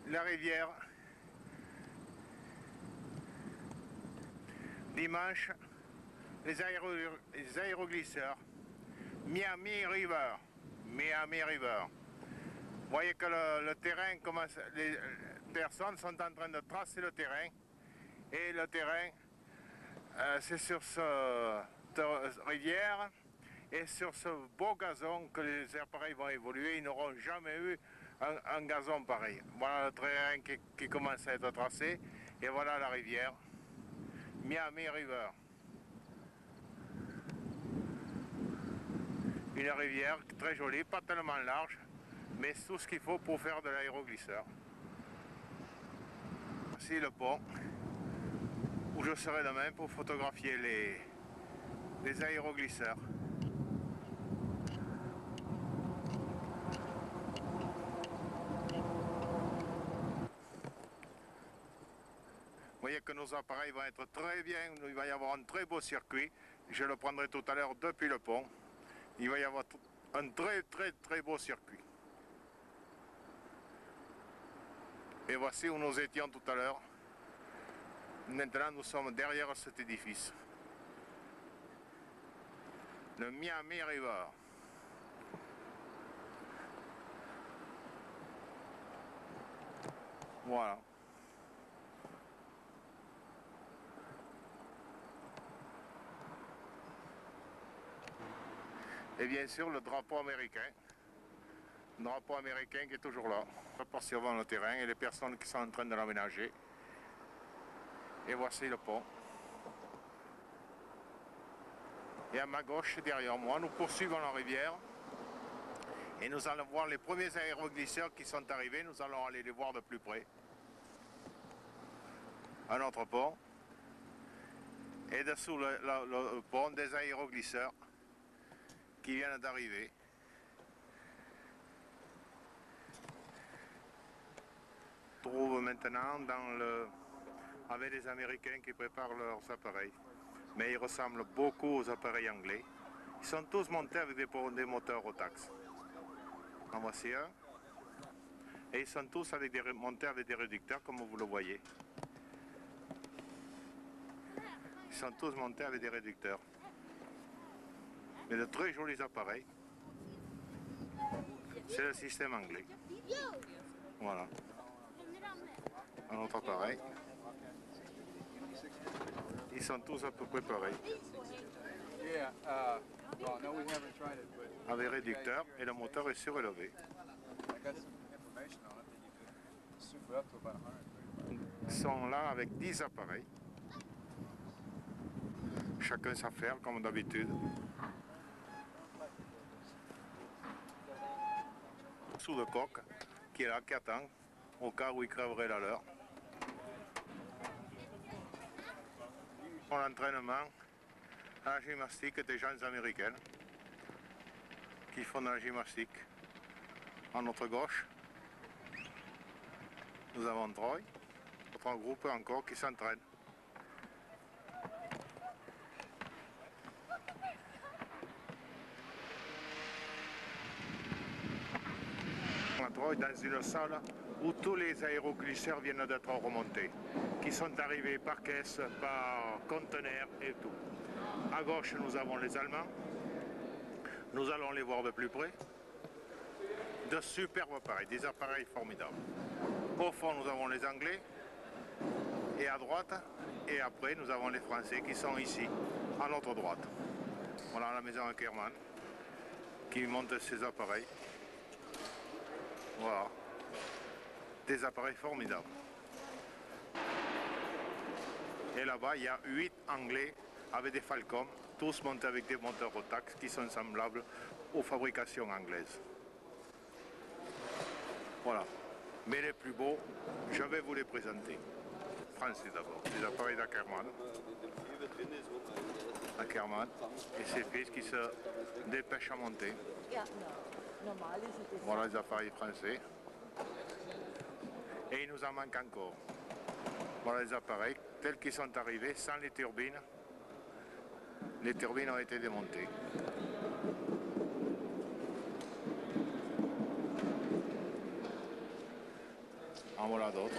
la rivière. Dimanche, les aéroglisseurs. Miami River. Miami River. Vous voyez que le terrain commence, les personnes sont en train de tracer le terrain. Et le terrain, c'est sur cette rivière et sur ce beau gazon que les appareils vont évoluer. Ils n'auront jamais eu un gazon pareil. Voilà le terrain qui commence à être tracé. Et voilà la rivière. Miami River. Une rivière très jolie, pas tellement large, mais tout ce qu'il faut pour faire de l'aéroglisseur. Voici le pont où je serai demain pour photographier les aéroglisseurs. Vous voyez que nos appareils vont être très bien, il va y avoir un très beau circuit. Je le prendrai tout à l'heure depuis le pont. Il va y avoir un très beau circuit. Et voici où nous étions tout à l'heure. Maintenant nous sommes derrière cet édifice. Le Miami River. Voilà. Et bien sûr le drapeau américain. Le drapeau américain qui est toujours là. Apercevant le terrain et les personnes qui sont en train de l'aménager. Et voici le pont. Et à ma gauche, derrière moi, nous poursuivons la rivière. Et nous allons voir les premiers aéroglisseurs qui sont arrivés. Nous allons aller les voir de plus près. Un autre pont. Et dessous le pont, des aéroglisseurs qui viennent d'arriver. On se trouve maintenant avec les Américains qui préparent leurs appareils. Mais ils ressemblent beaucoup aux appareils anglais. Ils sont tous montés avec des moteurs Rotax. En voici un. Et ils sont tous montés avec des réducteurs comme vous le voyez. Ils sont tous montés avec des réducteurs. Mais de très jolis appareils. C'est le système anglais. Voilà. Un autre appareil. Ils sont tous à peu près pareils. Avec réducteur et le moteur est surélevé. Ils sont là avec 10 appareils. Chacun sa faire comme d'habitude. Sous le coq qui est là, qui attend au cas où il crèverait la leur. Pour l'entraînement à la gymnastique des gens américains qui font de la gymnastique. À notre gauche, nous avons Troy, autre groupe encore qui s'entraîne. Troy dans une salle où tous les aéroglisseurs viennent d'être remontés, qui sont arrivés par caisse, par conteneur et tout. À gauche, nous avons les Allemands. Nous allons les voir de plus près. De superbes appareils, des appareils formidables. Au fond, nous avons les Anglais. Et à droite, et après, nous avons les Français qui sont ici, à notre droite. Voilà la maison Ackermann qui monte ses appareils. Voilà. Des appareils formidables. Et là-bas, il y a 8 Anglais avec des Falcons, tous montés avec des moteurs Rotax qui sont semblables aux fabrications anglaises. Voilà. Mais les plus beaux, je vais vous les présenter. Français d'abord, les appareils d'Ackermann. Ackermann et ses fils qui se dépêchent à monter. Voilà les appareils français. Et il nous en manque encore. Voilà les appareils tels qu'ils sont arrivés sans les turbines. Les turbines ont été démontées. En voilà d'autres.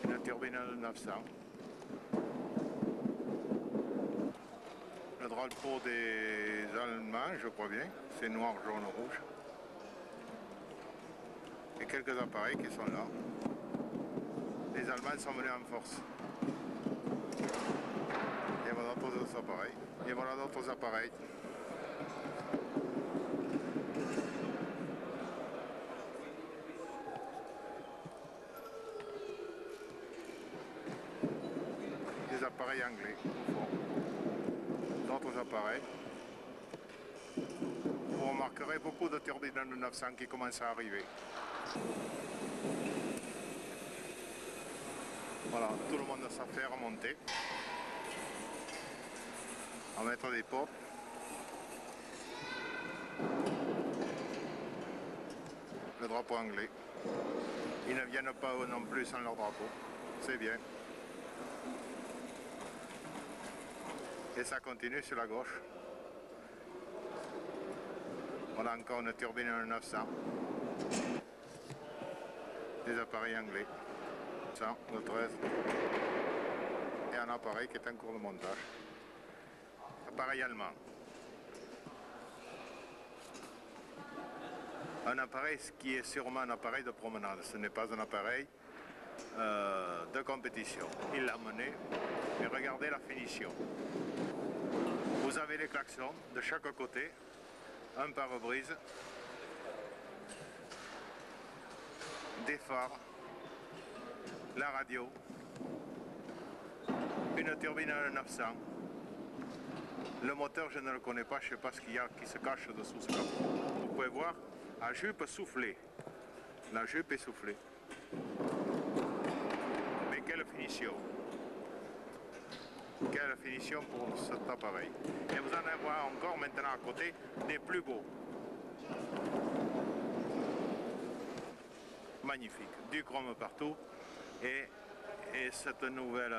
Une turbine de 900. Le drapeau des Allemands, je crois bien. C'est noir, jaune, rouge. Et quelques appareils qui sont là. Les Allemands sont venus en force. Et voilà d'autres appareils. Et voilà d'autres appareils. Des appareils anglais au fond. D'autres appareils. Vous remarquerez beaucoup de turbines de 900 qui commencent à arriver. Voilà, tout le monde s'est fait remonter. À mettre des pompes. Le drapeau anglais. Ils ne viennent pas eux non plus sans leur drapeau. C'est bien. Et ça continue sur la gauche. Voilà encore une turbine 900. Des appareils anglais. 100, le 13. Et un appareil qui est en cours de montage. Appareil allemand. Un appareil qui est sûrement un appareil de promenade. Ce n'est pas un appareil de compétition. Il l'a mené. Et regardez la finition. Vous avez les klaxons de chaque côté. Un pare-brise. Des phares. La radio. Une turbine à 900. Le moteur, je ne le connais pas, je ne sais pas ce qu'il y a qui se cache dessous ce capot. Vous pouvez voir, la jupe soufflée. La jupe est soufflée. Mais quelle finition! Quelle finition pour cet appareil. Et vous en avez encore maintenant à côté des plus beaux. Magnifique. Du chrome partout. Et cette nouvelle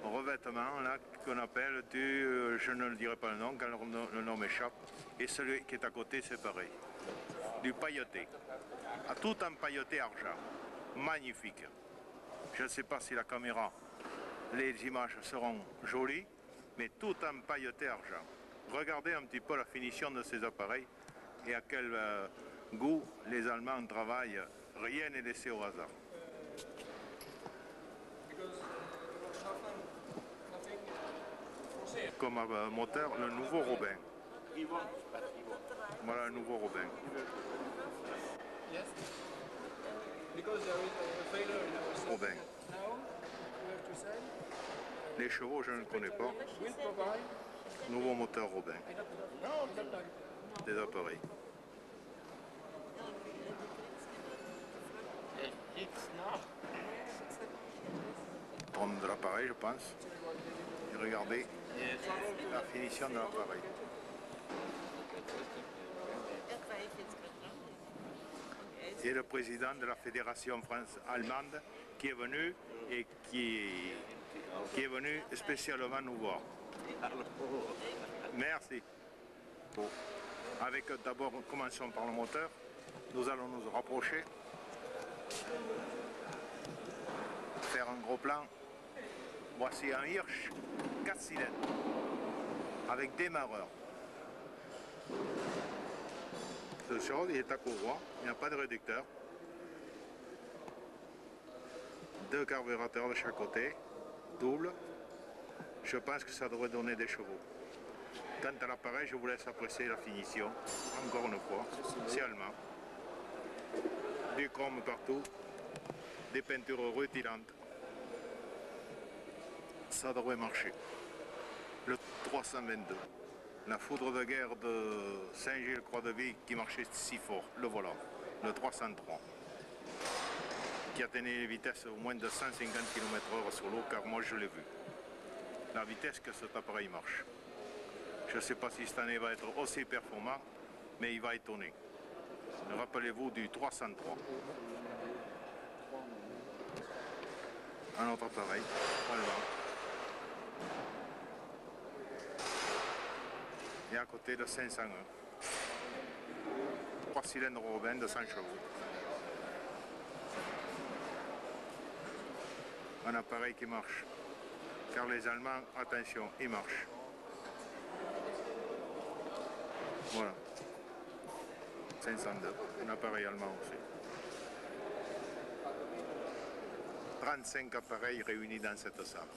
revêtement là qu'on appelle du, je ne le dirai pas le nom quand le nom m'échappe, et celui qui est à côté c'est pareil, du pailleté, tout en pailleté argent, magnifique. Je ne sais pas si la caméra, les images seront jolies, mais tout en pailleté argent. Regardez un petit peu la finition de ces appareils et à quel goût les Allemands travaillent, rien n'est laissé au hasard. Comme moteur, le nouveau Robin. Voilà le nouveau Robin. Robin. Les chevaux, je ne connais pas. Nouveau moteur Robin. Des appareils. Prendre de l'appareil, je pense. Et regardez la finition de l'appareil. C'est le président de la fédération France-allemande qui est venu et qui est venu spécialement nous voir. Merci. Bon. Avec d'abord, commençons par le moteur. Nous allons nous rapprocher. Faire un gros plan. Voici un Hirsch 4 cylindres avec démarreur. Ce chose, il est à courroie, il n'y a pas de réducteur. Deux carburateurs de chaque côté, double. Je pense que ça devrait donner des chevaux. Quant à l'appareil, je vous laisse apprécier la finition. Encore une fois, c'est allemand. Du chrome partout, des peintures rutilantes. Ça devrait marcher. Le 322. La foudre de guerre de Saint-Gilles-Croix-de-Vie qui marchait si fort, le voilà, le 303, qui atteignait les vitesses au moins de 150 km/h sur l'eau, car moi je l'ai vu. La vitesse que cet appareil marche. Je ne sais pas si cette année va être aussi performant, mais il va étonner. Rappelez-vous du 303. Un autre appareil, allemand. Et à côté de 501. 3 cylindres Robin de 100 chevaux. un appareil qui marche. Car les Allemands, attention, ils marchent. Voilà. 502, un appareil allemand aussi. 35 appareils réunis dans cette salle.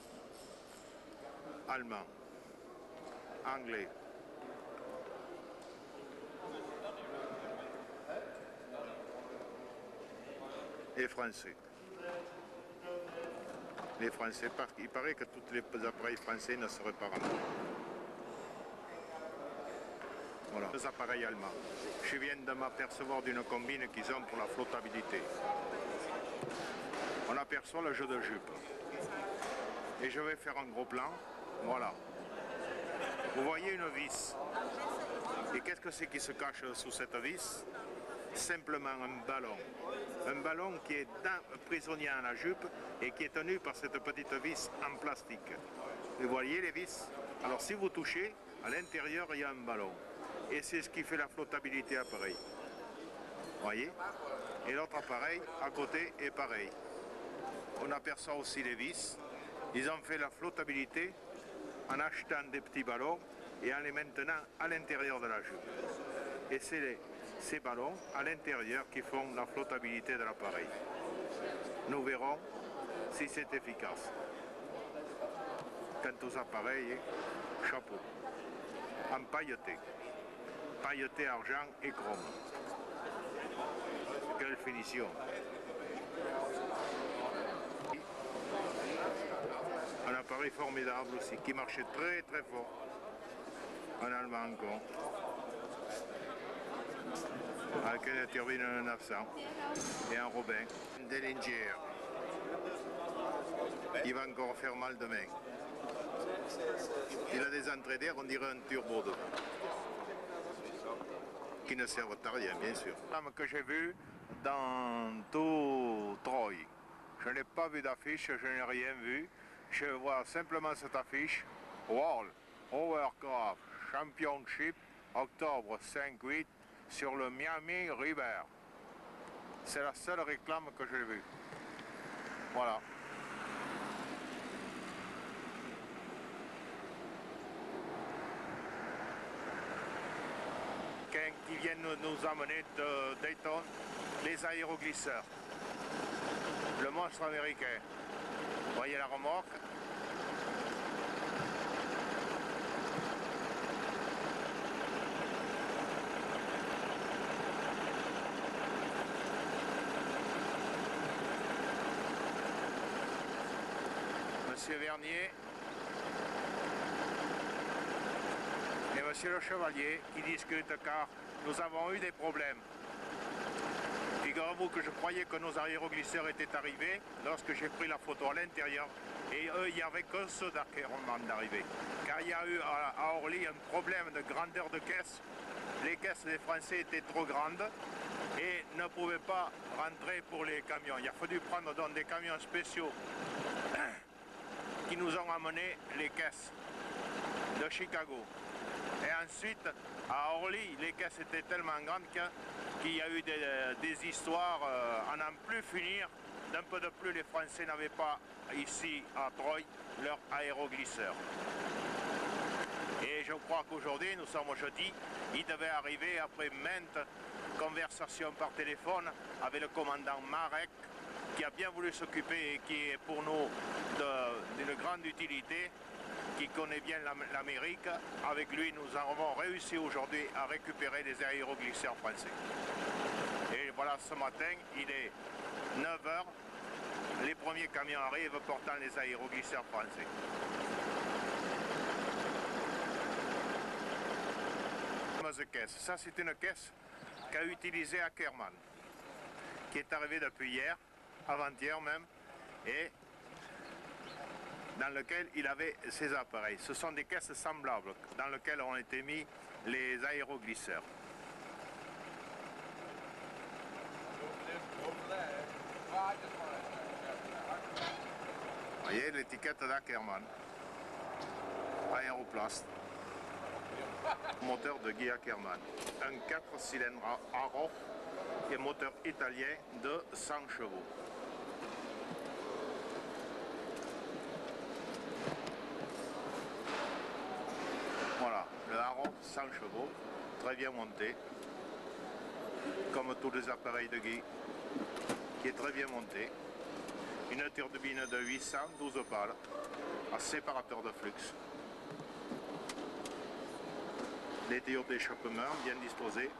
Allemand, anglais, et français. Les Français, il paraît que tous les appareils français ne seraient pas rentrés. Voilà, deux appareils allemands. Je viens de m'apercevoir d'une combine qu'ils ont pour la flottabilité. On aperçoit le jeu de jupe. Et je vais faire un gros plan. Voilà. Vous voyez une vis. Et qu'est-ce que c'est qui se cache sous cette vis? Simplement un ballon. Un ballon qui est prisonnier à la jupe et qui est tenu par cette petite vis en plastique. Vous voyez les vis? Alors si vous touchez, à l'intérieur il y a un ballon. Et c'est ce qui fait la flottabilité appareil. Voyez? Et l'autre appareil à côté est pareil. On aperçoit aussi les vis. Ils ont fait la flottabilité en achetant des petits ballons et en les maintenant à l'intérieur de la jupe. Et c'est ces ballons à l'intérieur qui font la flottabilité de l'appareil. Nous verrons si c'est efficace. Quant aux appareils, chapeau, en pailleté. Pailleté argent et chrome. Quelle finition! Un appareil formidable aussi, qui marchait très très fort. Un allemand encore. Avec une turbine 900 et un Robin. Un Dellinger. Il va encore faire mal demain. Il a des entrées d'air, on dirait un turbo devant. Qui ne servent à rien, bien sûr. Que j'ai vu dans tout Troyes. Je n'ai pas vu d'affiche, je n'ai rien vu. Je vois simplement cette affiche. World Hovercraft Championship, octobre 5-8, sur le Miami River. C'est la seule réclame que j'ai vue. Voilà. Qui viennent nous amener de Dayton, les aéroglisseurs. Le monstre américain. Vous voyez la remorque? Monsieur Vernier et Monsieur le Chevalier qui discutent car nous avons eu des problèmes. Figurez-vous que je croyais que nos aéroglisseurs étaient arrivés lorsque j'ai pris la photo à l'intérieur et eux, il n'y avait que ceux d'Ackerman d'arriver. Car il y a eu à Orly un problème de grandeur de caisse. Les caisses des Français étaient trop grandes et ne pouvaient pas rentrer pour les camions. Il a fallu prendre donc des camions spéciaux qui nous ont amené les caisses de Chicago. Et ensuite, à Orly, les caisses étaient tellement grandes qu'il y a eu des histoires à n'en plus finir. D'un peu de plus, les Français n'avaient pas ici à Troyes leur aéroglisseur. Et je crois qu'aujourd'hui, nous sommes jeudi, il devait arriver après maintes conversations par téléphone avec le commandant Marek, qui a bien voulu s'occuper et qui est pour nous d'une grande utilité, qui connaît bien l'Amérique. Avec lui, nous avons réussi aujourd'hui à récupérer des aéroglisseurs français. Et voilà, ce matin, il est 9 h, les premiers camions arrivent portant les aéroglisseurs français. Caisse. Ça, c'est une caisse qu'a utilisée Ackerman, qui est arrivée depuis hier, avant-hier même, et dans lequel il avait ses appareils. Ce sont des caisses semblables dans lesquelles ont été mis les aéroglisseurs. Vous voyez l'étiquette d'Ackerman. Aéroplast. Moteur de Guy Ackerman. Un 4 cylindres Arrow et moteur italien de 100 chevaux. Arof 100 chevaux, très bien monté, comme tous les appareils de Guy, qui est très bien monté. Une turbine de 812 pales, à séparateur de flux. Les diodes d'échappement bien disposés.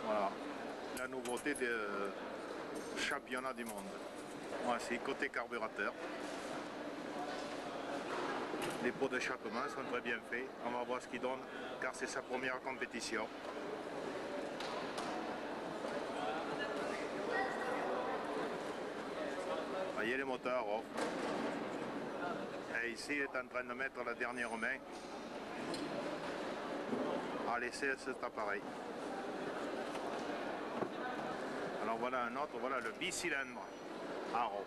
Voilà, la nouveauté des championnats du monde. Voici, côté carburateur. Les pots d'échappement sont très bien faits. On va voir ce qu'ils donnent, car c'est sa première compétition. Voyez les moteurs. Oh. Et ici, il est en train de mettre la dernière main à laisser cet appareil. Alors voilà un autre, voilà le bicylindre Arof.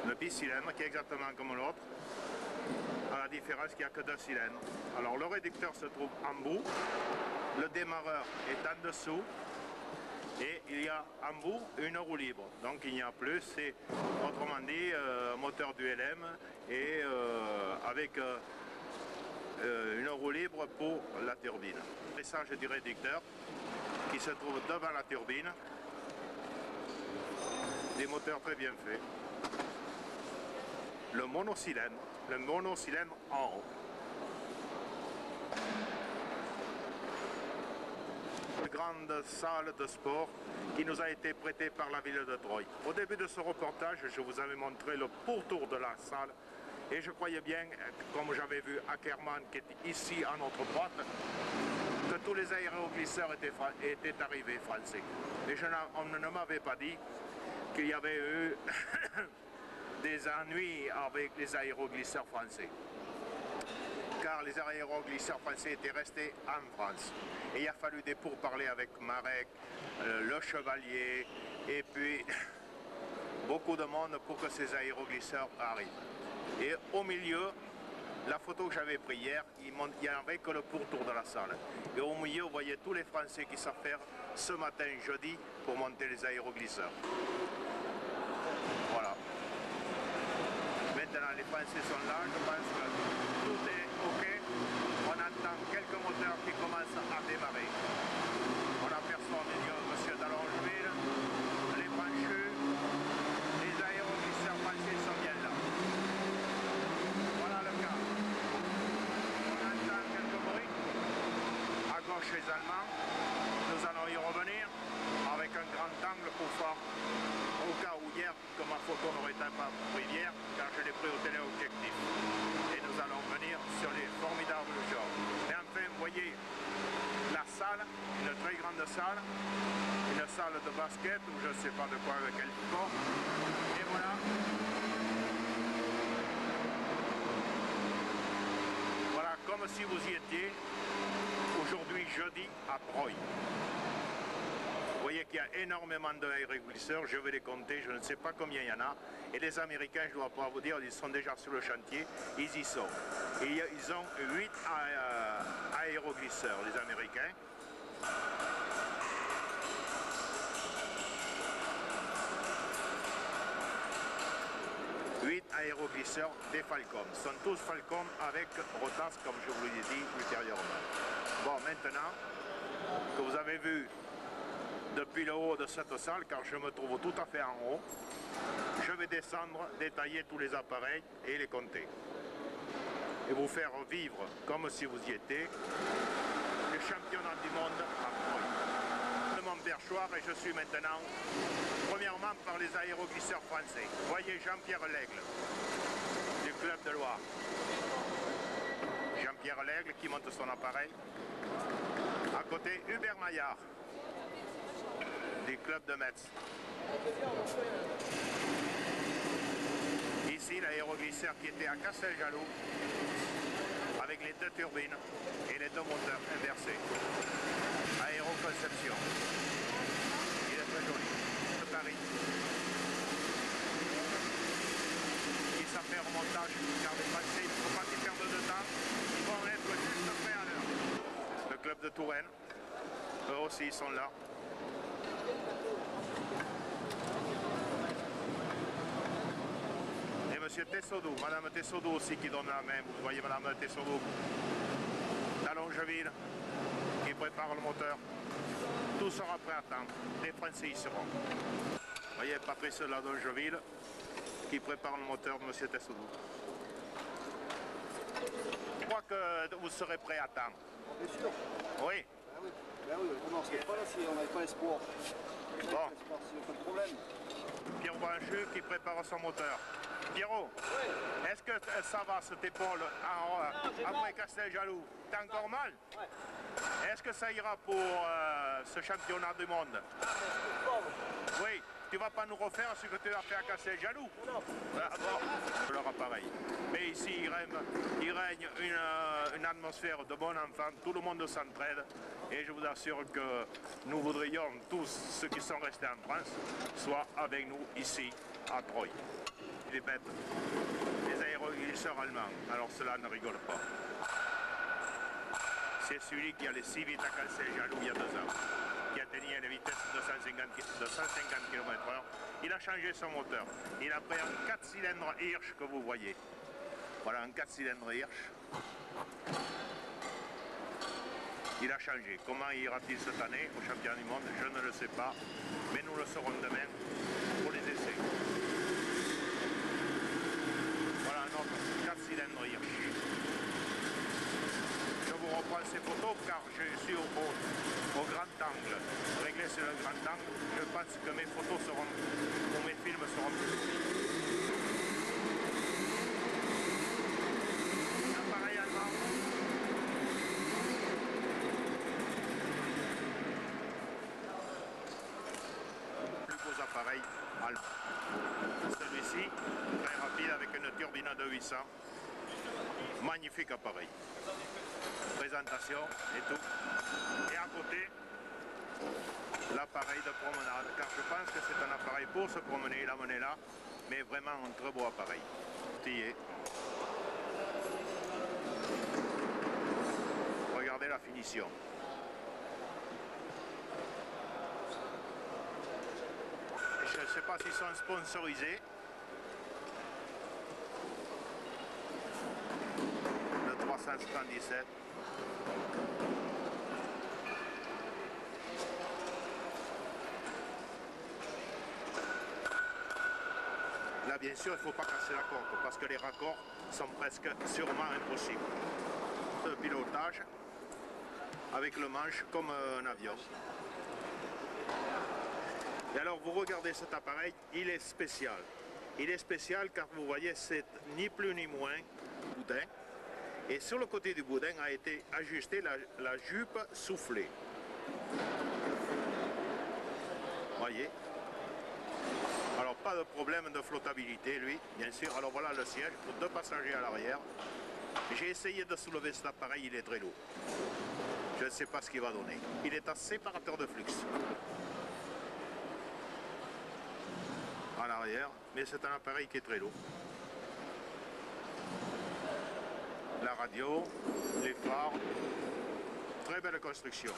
Le bicylindre qui est exactement comme l'autre, à la différence qu'il n'y a que 2 cylindres. Alors le réducteur se trouve en bout, le démarreur est en dessous, et il y a en bout une roue libre. Donc il n'y a plus, c'est autrement dit moteur du LM et avec une roue libre pour la turbine. Le message du réducteur qui se trouve devant la turbine. Des moteurs très bien faits. Le monocylindre en haut. Une grande salle de sport qui nous a été prêtée par la ville de Troyes. Au début de ce reportage, je vous avais montré le pourtour de la salle et je croyais bien, comme j'avais vu Ackermann qui est ici à notre droite, que tous les aéroglisseurs étaient arrivés français. Mais on ne m'avait pas dit qu'il y avait eu des ennuis avec les aéroglisseurs français. Car les aéroglisseurs français étaient restés en France. Et il a fallu des pourparlers avec Marek, le Chevalier, et puis beaucoup de monde pour que ces aéroglisseurs arrivent. Et au milieu, la photo que j'avais prise hier, il n'y avait que le pourtour de la salle. Et au milieu, vous voyez tous les Français qui savent faire ce matin, jeudi, pour monter les aéroglisseurs. Voilà. Maintenant, les Français sont là, je pense que tout est OK. On entend quelques moteurs qui commencent à démarrer. On aperçoit au milieu M. Dallongeville, les Franchus, les aéroglisseurs français sont bien là. Voilà le cas. On entend quelques bruits. À gauche, les Allemands. Nous allons y revenir avec un grand angle pour faire, au cas où hier, que ma photo n'aurait pas pris hier, car je l'ai pris au téléobjectif. Et nous allons venir sur les formidables genres. Et enfin, vous voyez la salle, une très grande salle, une salle de basket, ou je ne sais pas de quoi, avec quel sport. Et voilà. Voilà, comme si vous y étiez, aujourd'hui jeudi à Troyes. Vous voyez qu'il y a énormément d'aéroglisseurs, je vais les compter, je ne sais pas combien il y en a. Et les Américains, je ne dois pas vous dire, ils sont déjà sur le chantier, ils y sont. Et ils ont 8 aéroglisseurs, les Américains. Aéroglisseurs des Falcon. Ce sont tous Falcon avec rotasse, comme je vous l'ai dit ultérieurement. Bon, maintenant que vous avez vu depuis le haut de cette salle, car je me trouve tout à fait en haut, je vais descendre, détailler tous les appareils et les compter. Et vous faire vivre, comme si vous y étiez, les championnats du monde à Troyes. De mon perchoir, et je suis maintenant, premièrement, par les aéroglisseurs français. Voyez Jean-Pierre Lègle, du Club de Loire. Jean-Pierre Lègle qui monte son appareil. À côté, Hubert Maillard, du Club de Metz. Ici, l'aéroglisseur qui était à Casteljaloux, avec les 2 turbines et les 2 moteurs inversés. Aéroconception. Il est très joli. De Paris. Ils savent faire au montage, car les Français, il ne faut pas qu'ils perdent de temps. Ils vont être juste prêts à l'heure. Le Club de Touraine, eux aussi, ils sont là. Monsieur Tessodou, Madame Tessodou aussi qui donne la main. Vous voyez Madame Tessodou, la Longeville, qui prépare le moteur. Tout sera prêt à temps. Les Français y seront. Vous voyez Patrice de la Longeville qui prépare le moteur de Monsieur Tessodou. Je crois que vous serez prêt à temps. Bien sûr. Oui. Ah oui. Ben oui, on n'en serait pas là si on n'avait pas l'espoir. Bon. Pas de problème. Pierre Branchu qui prépare son moteur. Pierrot, Oui. est-ce que ça va cette épaule après Casteljaloux? T'as encore mal? Ouais. Est-ce que ça ira pour ce championnat du monde? Ah, mais c'est fort. Oui, tu vas pas nous refaire ce que tu as fait à Casteljaloux? Non. Ah, bon, leur appareil. Mais ici, il règne une atmosphère de bon enfant, tout le monde s'entraide. Et je vous assure que nous voudrions tous ceux qui sont restés en France soient avec nous ici à Troyes. Les bêtes, les aéroglisseurs allemands, alors cela ne rigole pas. C'est celui qui allait si vite à Casteljaloux il y a 2 ans, qui atteignait la vitesse de 150 km/h. Il a changé son moteur. Il a pris un 4 cylindres Hirsch que vous voyez. Voilà, un 4 cylindres Hirsch. Il a changé. Comment ira-t-il cette année au championnat du monde? Je ne le sais pas. Mais nous le saurons demain pour les essais. Voilà un autre 4 cylindres Hirsch. Je vous reprends ces photos car je suis au grand angle. Réglé sur le grand angle, je pense que mes photos seront, ou mes films seront plus. Appareil allemand. Plus beaux appareils allemands. Celui-ci, très rapide avec une turbine de 800. Magnifique appareil. Présentation et tout. Et à côté, l'appareil de promenade, car je pense que c'est un appareil pour se promener, l'amener là, mais vraiment un très beau appareil. Tillé. Regardez la finition. Je ne sais pas s'ils sont sponsorisés. Le 377. Là, bien sûr, il ne faut pas casser la corde parce que les raccords sont presque sûrement impossibles. Le pilotage avec le manche comme un avion. Et alors, vous regardez cet appareil, il est spécial. Il est spécial car vous voyez, c'est ni plus ni moins boudin. Et sur le côté du boudin a été ajustée la jupe soufflée. Voyez. Alors pas de problème de flottabilité lui, bien sûr. Alors voilà le siège pour 2 passagers à l'arrière. J'ai essayé de soulever cet appareil, il est très lourd. Je ne sais pas ce qu'il va donner. Il est un séparateur de flux. À l'arrière, mais c'est un appareil qui est très lourd. La radio, les phares, très belle construction.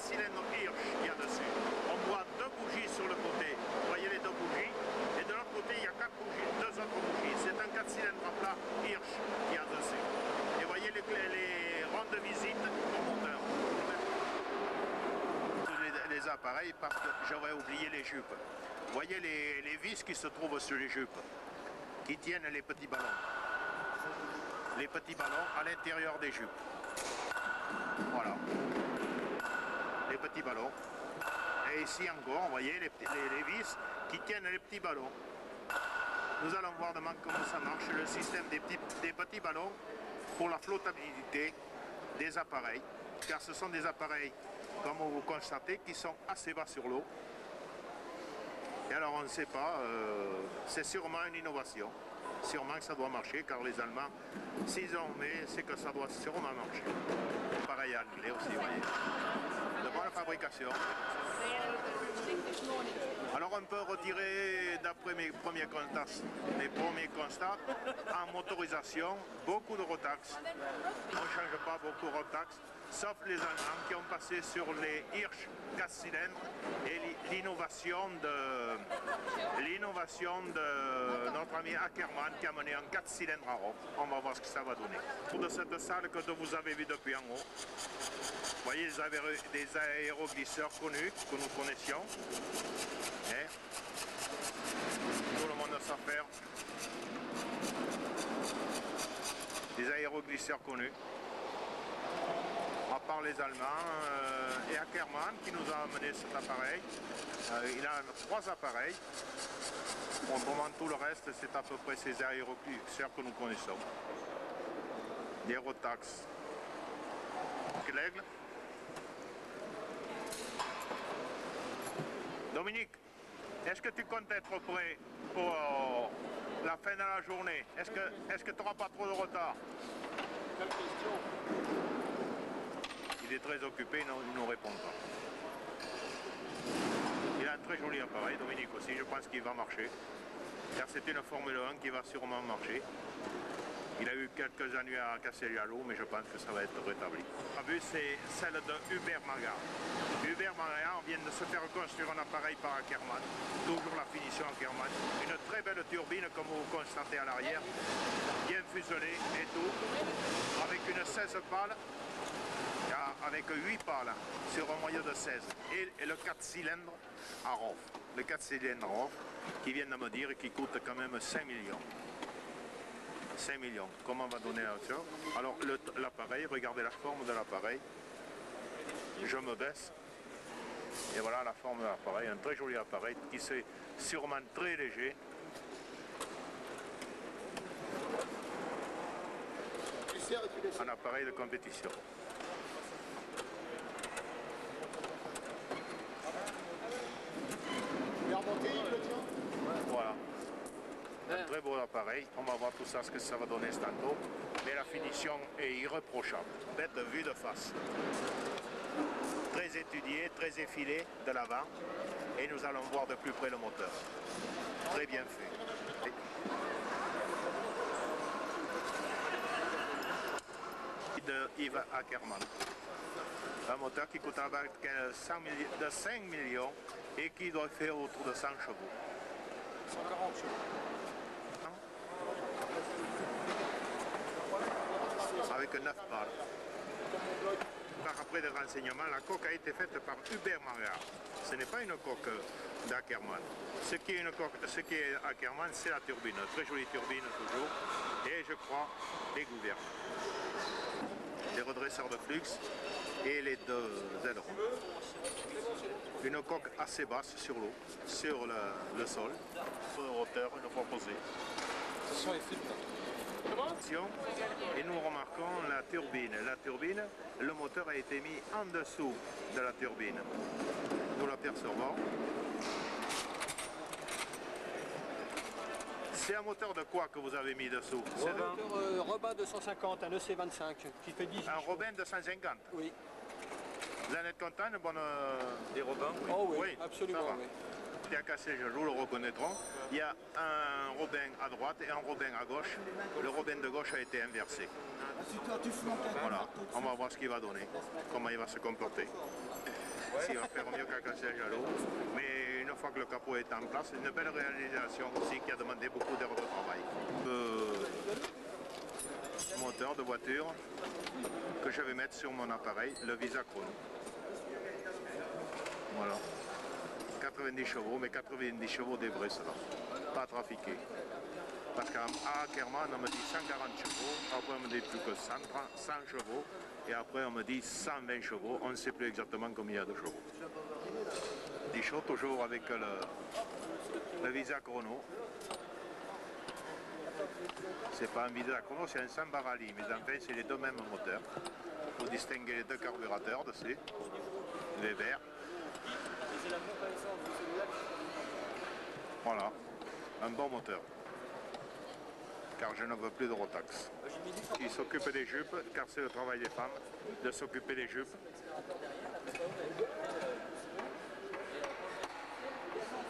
Cylindre Hirsch qu'il y a dessus. On voit 2 bougies sur le côté. Vous voyez les 2 bougies. Et de l'autre côté, il y a 4 bougies, 2 autres bougies. C'est un 4 cylindres à plat Hirsch qu'il y a dessus. Et vous voyez les rondes de visite au moteur. Tous les appareils, parce que j'aurais oublié les jupes. Vous voyez les vis qui se trouvent sur les jupes, qui tiennent les petits ballons. Les petits ballons à l'intérieur des jupes. Voilà. Les petits ballons. Et ici encore, vous voyez les vis qui tiennent les petits ballons. Nous allons voir demain comment ça marche, le système des petits ballons pour la flottabilité des appareils. Car ce sont des appareils, comme vous constatez, qui sont assez bas sur l'eau. Et alors on ne sait pas, c'est sûrement une innovation. Sûrement que ça doit marcher, car les Allemands, s'ils ont mis, c'est que ça doit sûrement marcher. Pareil anglais aussi, vous voyez. De bonne fabrication. Alors un peu retiré d'après mes premiers constats, en motorisation, beaucoup de rotax. On ne change pas beaucoup de rotax, sauf les Allemands qui ont passé sur les Hirsch 4 cylindres et l'innovation de notre ami Ackermann qui a mené un 4 cylindres à Rome. On va voir ce que ça va donner. Pour de cette salle que vous avez vu depuis en haut, vous voyez des aéroglisseurs connus que nous connaissions. Et tout le monde sait faire. Des aéroglisseurs connus. À part les Allemands et Ackermann qui nous a amené cet appareil. Il a 3 appareils. Autrement, tout le reste, c'est à peu près ces aéroglisseurs que nous connaissons. Des Rotax. L'aigle. Dominique, est-ce que tu comptes être prêt pour la fin de la journée? Est-ce que tu n'auras pas trop de retard? Quelle question? Il est très occupé, il ne nous répond pas. Il a un très joli appareil, Dominique aussi, je pense qu'il va marcher. Car c'est une Formule 1 qui va sûrement marcher. Il a eu quelques années à casser l'eau, mais je pense que ça va être rétabli. La vue, c'est celle de Hubert Magard. Hubert Magard vient de se faire construire un appareil par Ackermann. Toujours la finition Ackermann. Une très belle turbine, comme vous constatez à l'arrière. Bien fuselée et tout. Avec une 16 pales. Avec 8 pales sur un moyeu de 16. Et le 4 cylindres à Roff. Le 4 cylindres à Roff, qui viennent de me dire qu'il coûte quand même 5 millions. 5 millions. Comment on va donner ça? Alors l'appareil, regardez la forme de l'appareil. Je me baisse. Et voilà la forme de l'appareil. Un très joli appareil qui est sûrement très léger. Un appareil de compétition. Voilà. Un très beau appareil. On va voir tout ça, ce que ça va donner tantôt. Mais la finition est irréprochable. Bête vue de face. Très étudié, très effilé de l'avant. Et nous allons voir de plus près le moteur. Très bien fait. De Yves Ackermann. Un moteur qui coûte de 5 millions et qui doit faire autour de 100 chevaux. 140 chevaux. Avec 9 balles. Par après des renseignements, la coque a été faite par Hubert Magard. Ce n'est pas une coque d'Ackermann. Ce qui est Ackermann, c'est la turbine. Très jolie turbine toujours. Et je crois les gouvernes. Les redresseurs de flux et les 2 ailerons. Une coque assez basse sur l'eau, sur le sol, de hauteur une fois posée. Ce sont les filtres. Et nous remarquons la turbine. La turbine, le moteur a été mis en dessous de la turbine. Nous l'apercevons. C'est un moteur de quoi que vous avez mis dessous? C'est un moteur Robin 250, un EC25 qui fait 10. Un Robin 250? Oui. Vous en êtes content, une bonne... Des Robins, oui. Oh oui, absolument, oui. Qui a cassé le genou, le reconnaîtront. Il y a un Robin à droite et un Robin à gauche. Le Robin de gauche a été inversé. Voilà, on va voir ce qu'il va donner, comment il va se comporter. S'il va faire mieux qu'à casser le genou. Mais une fois que le capot est en place, c'est une belle réalisation aussi qui a demandé beaucoup d'heures de travail. Moteur de voiture que je vais mettre sur mon appareil, le Visa Chrono. Voilà. 90 chevaux, mais 90 chevaux des vrais, cela. Pas trafiqué. Parce qu'à Ackermann, on me dit 140 chevaux, après on me dit plus que 100 chevaux, et après on me dit 120 chevaux, on ne sait plus exactement combien il y a de chevaux. 10 chevaux, toujours avec le Visa Chrono. C'est pas un Visa Chrono, c'est un Sambarali, mais enfin c'est les deux mêmes moteurs. Il faut distinguer les 2 carburateurs dessus, les verts. Voilà, un bon moteur. Car je ne veux plus de Rotax. Qui s'occupe des jupes, car c'est le travail des femmes, de s'occuper des jupes.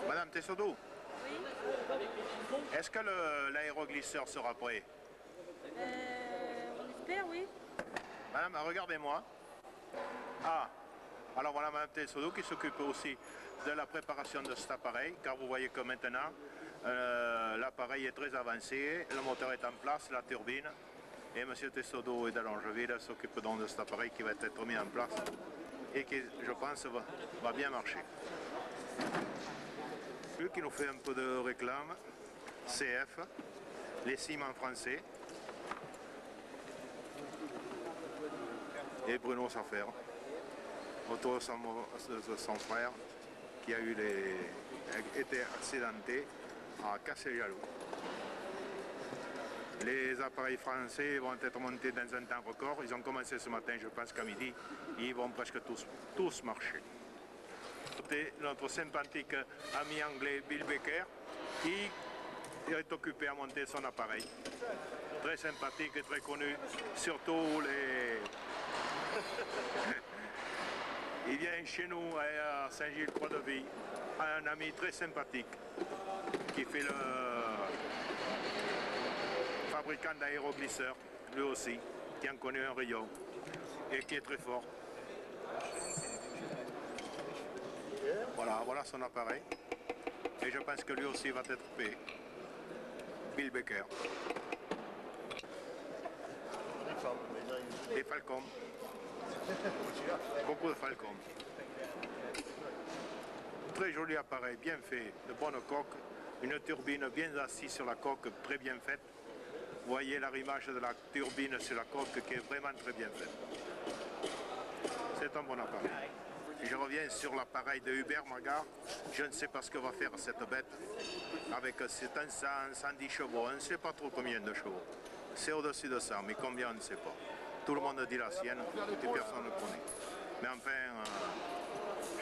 Madame Madame Tessodou, Oui. est-ce que l'aéroglisseur sera prêt? On espère, oui. Madame, regardez-moi. Ah, alors voilà Madame Tessodou qui s'occupe aussi de la préparation de cet appareil, car vous voyez que maintenant l'appareil est très avancé, le moteur est en place, la turbine, et Monsieur Tessodou et de Longeville s'occupe donc de cet appareil qui va être mis en place et qui, je pense, va bien marcher. Lui qui nous fait un peu de réclame, CF, les ciments français, et Bruno Saffer, autour de son frère, qui a été accidenté, a cassé le jaloux. Les appareils français vont être montés dans un temps record. Ils ont commencé ce matin, je pense qu'à midi, ils vont presque tous marcher. C'était notre sympathique ami anglais Bill Baker, qui est occupé à monter son appareil. Très sympathique et très connu, surtout les... Il vient chez nous à Saint-Gilles-Croix-de-Vie, un ami très sympathique qui fait le fabricant d'aéroglisseurs, lui aussi, qui en connaît un rayon et qui est très fort. Voilà son appareil. Et je pense que lui aussi va être payé. Bill Baker. Des Falcons. Beaucoup de Falcons. Très joli appareil, bien fait, de bonne coque. Une turbine bien assise sur la coque, très bien faite. Vous voyez l'arrimage de la turbine sur la coque qui est vraiment très bien faite. C'est un bon appareil. Je reviens sur l'appareil de Hubert Magard. Je ne sais pas ce que va faire cette bête. Avec c'est un 110 chevaux, on ne sait pas trop combien de chevaux. C'est au-dessus de ça, mais combien on ne sait pas. Tout le monde dit la sienne et personne ne connaît. Mais enfin,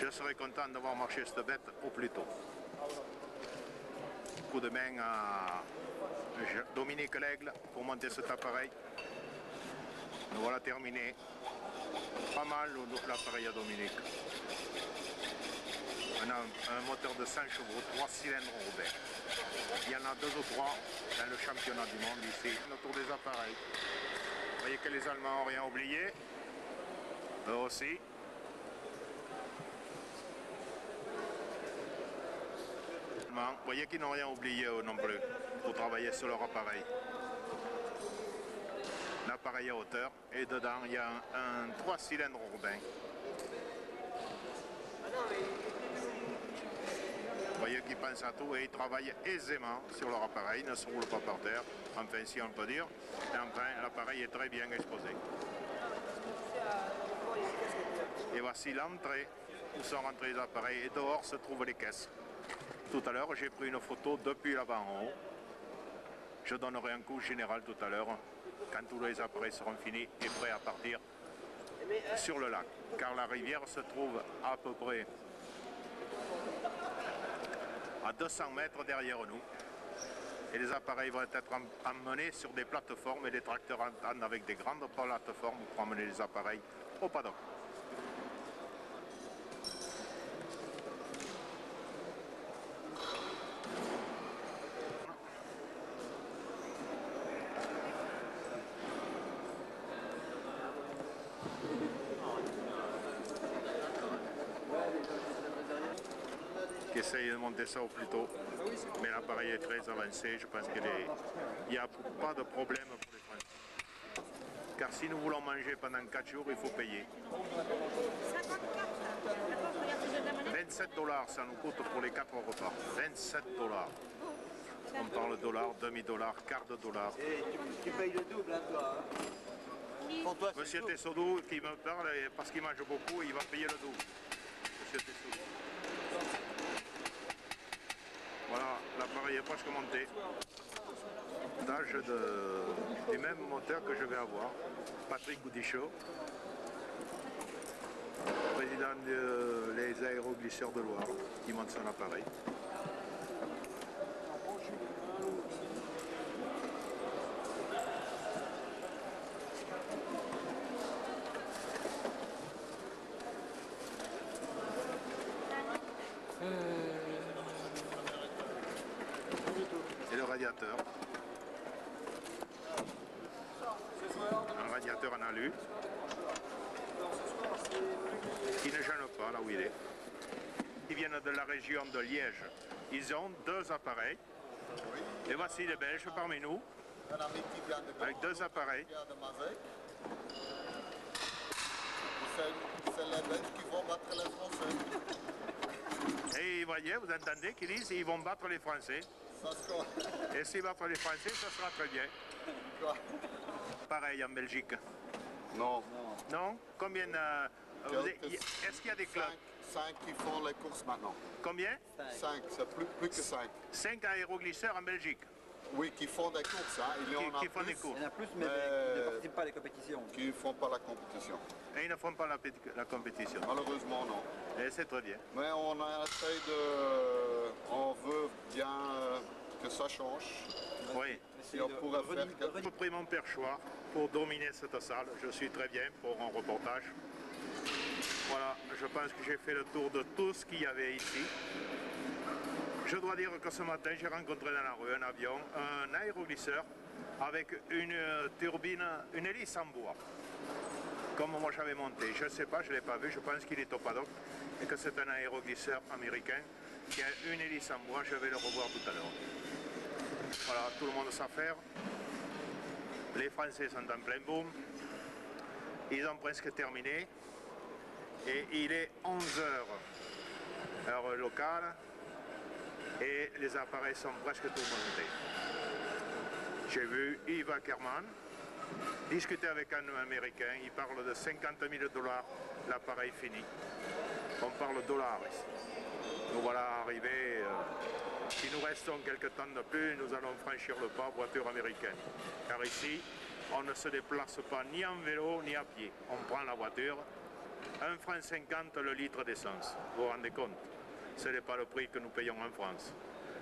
je serais content de voir marcher cette bête au plus tôt. Coup de main à Dominique Lègle pour monter cet appareil. Nous voilà terminé. Pas mal l'appareil à Dominique. On a un moteur de 100 chevaux, 3 cylindres Robert. Il y en a 2 ou 3 dans le championnat du monde ici, autour des appareils. Vous voyez que les Allemands n'ont rien oublié. Eux aussi. Vous voyez qu'ils n'ont rien oublié eux non plus pour travailler sur leur appareil. L'appareil à hauteur et dedans il y a un 3 cylindres Robin. Vous voyez qu'ils pensent à tout et ils travaillent aisément sur leur appareil, ils ne se roulent pas par terre, enfin si on peut dire. Et enfin l'appareil est très bien exposé. Et voici l'entrée où sont rentrés les appareils et dehors se trouvent les caisses. Tout à l'heure j'ai pris une photo depuis là-bas en haut. Je donnerai un coup général tout à l'heure quand tous les appareils seront finis et prêts à partir sur le lac. Car la rivière se trouve à peu près à 200 mètres derrière nous. Et les appareils vont être emmenés sur des plateformes et les tracteurs entendent avec des grandes plateformes pour emmener les appareils au paddock. Qui essaye de monter ça au plus tôt, mais l'appareil est très avancé, je pense qu'il n'y a pas de problème pour les Français. Car si nous voulons manger pendant 4 jours, il faut payer. 27 $, ça nous coûte pour les 4 repas. 27 $. On parle dollar, demi-dollar, quart de dollar. Et tu payes le double, hein, toi. Hein. Pour toi, Monsieur Tessodou qui me parle, parce qu'il mange beaucoup, il va payer le double. Monsieur Tessodou. Voilà, l'appareil est presque monté. D'âge du même moteur que je vais avoir, Patrick Goudichaud, président des aéroglisseurs de Loire, qui monte son appareil. radiateur. Un radiateur en alu qui ne gêne pas là où il est. Ils viennent de la région de Liège. Ils ont 2 appareils. Et voici les Belges parmi nous, avec 2 appareils. C'est les Belges qui vont battre les Français. Et vous voyez, vous entendez qu'ils disent qu'ils vont battre les Français. Et s'ils battent les Français, ça sera très bien. Pareil en Belgique. Non. Non? Combien est-ce qu'il y a des clubs? 5 qui font les courses maintenant. Combien? 5, c'est plus que 5. 5 aéroglisseurs en Belgique. Oui, qui font des courses. Hein. Il y en a Qui font des plus courses. Il y en a plus, mais qui ne participent pas à les compétitions. qui ne font pas la compétition. Et ils ne font pas la compétition. Malheureusement, non. Et c'est très bien. Mais on essaye on veut bien que ça change. Oui. Si on pourrait faire quelque J'ai pris mon perchoir pour dominer cette salle. Je suis très bien pour un reportage. Voilà, je pense que j'ai fait le tour de tout ce qu'il y avait ici. Je dois dire que ce matin, j'ai rencontré dans la rue un avion, un aéroglisseur avec une turbine, une hélice en bois. Comme moi j'avais monté. Je ne sais pas, je ne l'ai pas vu, je pense qu'il est au paddock et que c'est un aéroglisseur américain qui a une hélice en bois. Je vais le revoir tout à l'heure. Voilà, tout le monde sait faire. Les Français sont en plein boom. Ils ont presque terminé. Et il est 11 h, heure locale. Et les appareils sont presque tous montés. J'ai vu Yves Ackerman discuter avec un Américain. Il parle de 50 000 $, l'appareil fini. On parle dollars ici. Nous voilà arrivés. Si nous restons quelques temps de plus, nous allons franchir le pas voiture américaine. Car ici, on ne se déplace pas ni en vélo ni à pied. On prend la voiture. 1,50 franc le litre d'essence. Vous vous rendez compte? Ce n'est pas le prix que nous payons en France.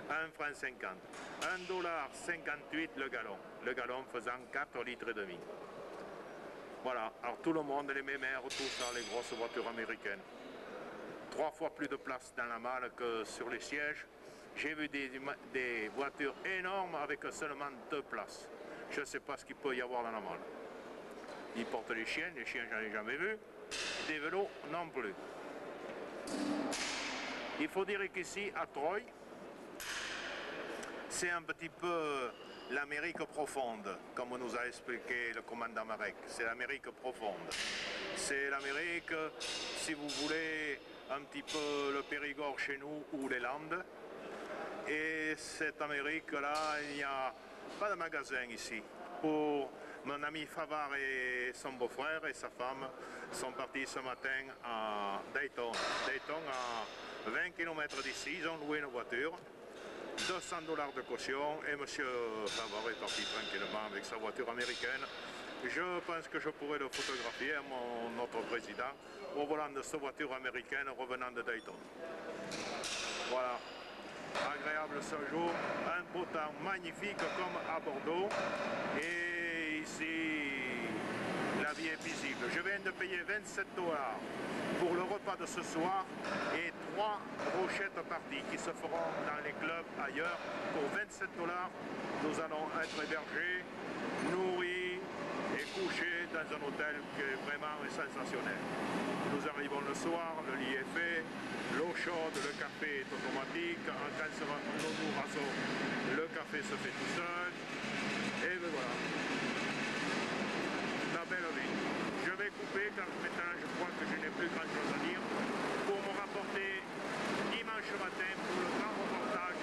1,50 franc. 1,58 $ le gallon. Le gallon faisant 4 litres et demi. Voilà. Alors tout le monde, les mémères, tout ça, les grosses voitures américaines. 3 fois plus de place dans la malle que sur les sièges. J'ai vu des voitures énormes avec seulement 2 places. Je ne sais pas ce qu'il peut y avoir dans la malle. Ils portent les chiens j'en ai jamais vu. Des vélos non plus. Il faut dire qu'ici, à Troyes, c'est un petit peu l'Amérique profonde, comme nous a expliqué le commandant Marek. C'est l'Amérique profonde. C'est l'Amérique, si vous voulez, un petit peu le Périgord chez nous ou les Landes. Et cette Amérique-là, il n'y a pas de magasin ici. Pour mon ami Favard et son beau-frère et sa femme sont partis ce matin à Dayton. Dayton, à 20 km d'ici, ils ont loué une voiture. 200 $ de caution et M. Favard est parti tranquillement avec sa voiture américaine. Je pense que je pourrais le photographier à notre président au volant de sa voiture américaine revenant de Dayton. Voilà. Agréable ce jour, un beau temps magnifique comme à Bordeaux et ici la vie est visible. Je viens de payer 27 $ pour le repas de ce soir et 3 brochettes parties qui se feront dans les clubs ailleurs. Pour 27 $, nous allons être hébergés, nourris et couchés dans un hôtel qui est vraiment sensationnel. Nous arrivons le soir, le lit est fait, l'eau chaude, le café est automatique, quand nous rasons, le café se fait tout seul, et ben voilà. La belle vie. Je vais couper car maintenant je crois que je n'ai plus grand chose à dire pour me rapporter dimanche matin pour le grand reportage.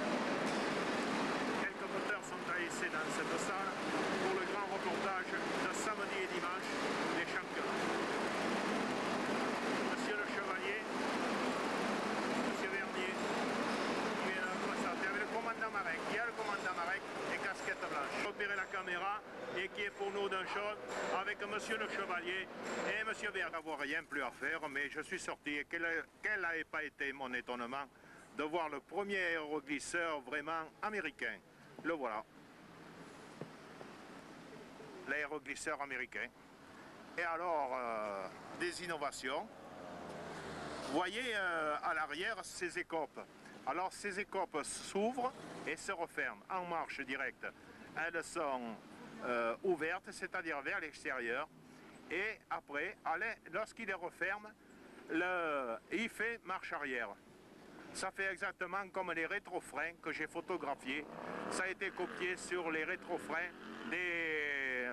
Quelques moteurs sont taillés dans cette salle pour le grand reportage de samedi et dimanche des championnats. Monsieur le Chevalier, Monsieur Vernier, qui est là, comme ça, avec le commandant Marek. Il y a le commandant Marek et casquette blanche. Opérer la caméra et qui est pour nous d'un chose avec Monsieur le Chevalier et Monsieur Vernier. Je n'avais rien plus à faire, mais je suis sorti et quel n'a pas été mon étonnement de voir le premier aéroglisseur vraiment américain. Le voilà. L'aéroglisseur américain. Et alors, des innovations. Vous voyez à l'arrière ces écopes. Alors ces écopes s'ouvrent et se referment en marche directe. Elles sont ouvertes, c'est-à-dire vers l'extérieur. Et après, lorsqu'il les referme, il fait marche arrière. Ça fait exactement comme les rétrofreins que j'ai photographiés. Ça a été copié sur les rétrofreins des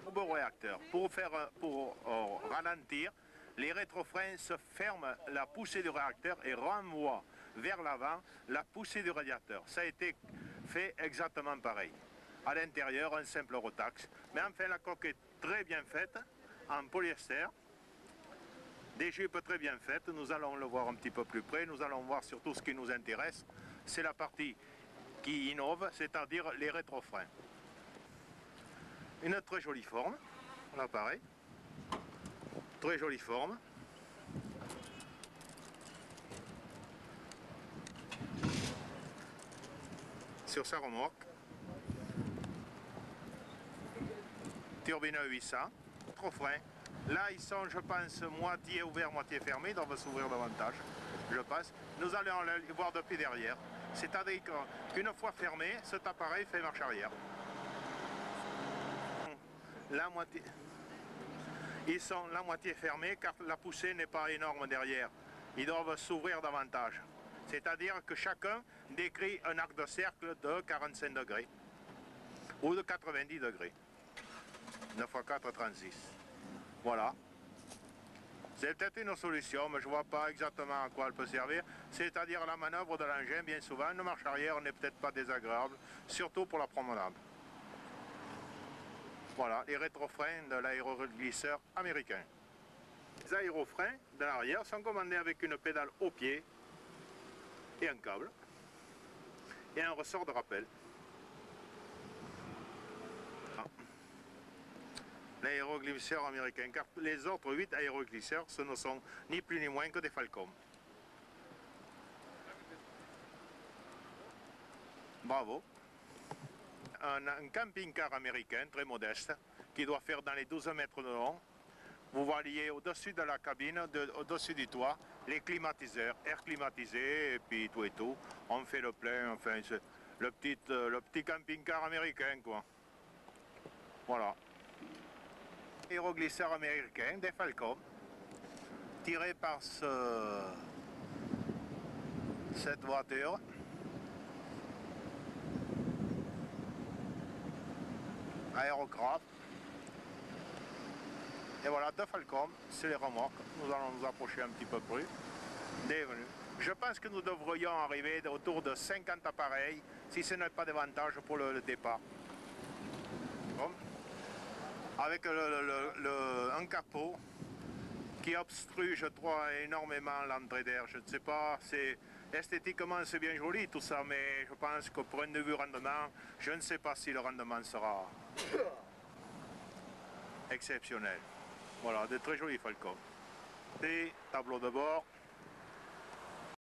turboréacteurs. Pour ralentir, les rétrofreins se ferment la poussée du réacteur et renvoient vers l'avant la poussée du radiateur. Ça a été fait exactement pareil. À l'intérieur, un simple rotax. Mais enfin, la coque est très bien faite, en polyester. Des jupes très bien faites, nous allons le voir un petit peu plus près. Nous allons voir surtout ce qui nous intéresse. C'est la partie qui innove, c'est-à-dire les rétrofreins. Une très jolie forme, l'appareil. Très jolie forme. Sur sa remorque. Turbine 800. Rétrofrein. Là, ils sont, je pense, moitié ouverts, moitié fermés. Ils doivent s'ouvrir davantage, je pense. Nous allons les voir depuis derrière. C'est-à-dire qu'une fois fermé, cet appareil fait marche arrière. La moitié. Ils sont la moitié fermés car la poussée n'est pas énorme derrière. Ils doivent s'ouvrir davantage. C'est-à-dire que chacun décrit un arc de cercle de 45 degrés ou de 90 degrés. 9 x 4, 36. Voilà. C'est peut-être une solution, mais je ne vois pas exactement à quoi elle peut servir. C'est-à-dire la manœuvre de l'engin, bien souvent, une marche arrière n'est peut-être pas désagréable, surtout pour la promenade. Voilà, les rétrofreins de l'aéroglisseur américain. Les aérofreins de l'arrière sont commandés avec une pédale au pied et un câble et un ressort de rappel. L'aéroglisseur américain, car les autres 8 aéroglisseurs, ce ne sont ni plus ni moins que des Falcom. Bravo. Un camping-car américain très modeste qui doit faire dans les 12 mètres de long. Vous voyez au-dessus de la cabine, au-dessus du toit, les climatiseurs, air climatisé et puis tout et tout. On fait le plein, enfin c'est le petit camping-car américain quoi. Voilà. Aéroglisseur américain des Falcom, tiré par cette voiture. Aérocraft. Et voilà, deux Falcom, c'est les remorques. Nous allons nous approcher un petit peu plus. Bienvenue. Je pense que nous devrions arriver autour de 50 appareils, si ce n'est pas davantage pour le départ. Bon. Avec un capot qui obstrue, je crois, énormément l'entrée d'air. Je ne sais pas, esthétiquement c'est bien joli tout ça, mais je pense qu'au point de vue rendement, je ne sais pas si le rendement sera exceptionnel. Voilà, de très jolis Falcons. Et tableau de bord.